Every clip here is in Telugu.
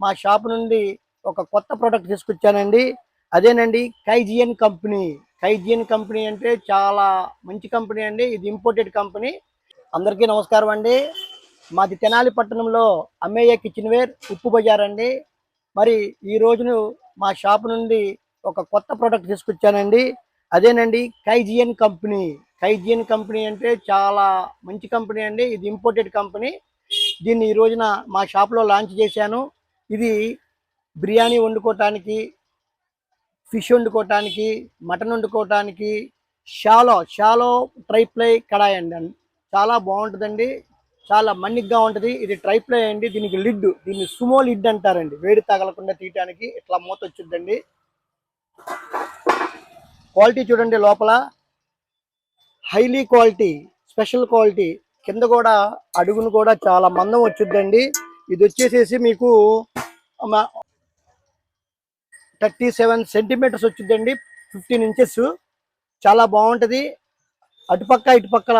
మా షాప్ నుండి ఒక కొత్త ప్రోడక్ట్ తీసుకొచ్చానండి. అదేనండి కైజియన్ కంపెనీ. కైజియన్ కంపెనీ అంటే చాలా మంచి కంపెనీ అండి. ఇది ఇంపోర్టెడ్ కంపెనీ. అందరికీ నమస్కారం అండి. మాది తెనాలి పట్టణంలో అమ్మయ్య కిచెన్ వేర్ ఉప్పు బజార్ అండి. మరి ఈ రోజును మా షాప్ నుండి ఒక కొత్త ప్రోడక్ట్ తీసుకొచ్చానండి. అదేనండి కైజియన్ కంపెనీ. కైజియన్ కంపెనీ అంటే చాలా మంచి కంపెనీ అండి. ఇది ఇంపోర్టెడ్ కంపెనీ. దీన్ని ఈ రోజున మా షాప్లో లాంచ్ చేశాను. ఇది బిర్యానీ వండుకోవటానికి, ఫిష్ వండుకోవటానికి, మటన్ వండుకోవటానికి, షాలో ట్రైప్లై కడాయి అండి. చాలా బాగుంటుందండి. చాలా మన్నిగ్గా ఉంటుంది. ఇది ట్రైప్లై అండి. దీనికి దీన్ని సుమో లిడ్ అంటారండి. వేడి తగలకుండా తీయటానికి ఇట్లా మూత వచ్చిందండి. క్వాలిటీ చూడండి, లోపల హైలీ క్వాలిటీ, స్పెషల్ క్వాలిటీ. కింద కూడా అడుగును కూడా చాలా మందం వచ్చిందండి. ఇది వచ్చేసేసి మీకు 37 సెంటీమీటర్స్ వచ్చిందండి, 15 ఇంచెస్. చాలా బాగుంటుంది. అటుపక్క ఇటుపక్కల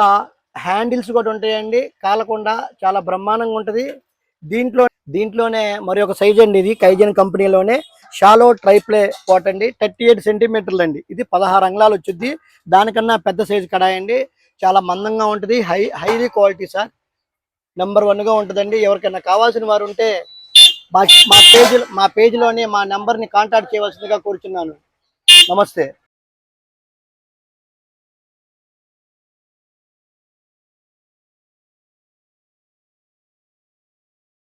హ్యాండిల్స్ కూడా ఉంటాయండి, కాలకుండా చాలా బ్రహ్మాండంగా ఉంటుంది. దీంట్లోనే మరి ఒక సైజ్ అండి. ఇది కైజన్ కంపెనీలోనే షాలో ట్రైప్లే పాట్ అండి. 38 సెంటీమీటర్లు అండి. ఇది 16 అంగుళాలు వచ్చింది. దానికన్నా పెద్ద సైజు కడాయి అండి. చాలా మందంగా ఉంటుంది. Highly quality sir. నెంబర్ 1గా ఉంటుందండి. ఎవరికైనా కావాల్సిన వారు ఉంటే మా పేజీలోనే మా నెంబర్ని కాంటాక్ట్ చేయవలసిందిగా కోరుచున్నాను. నమస్తే.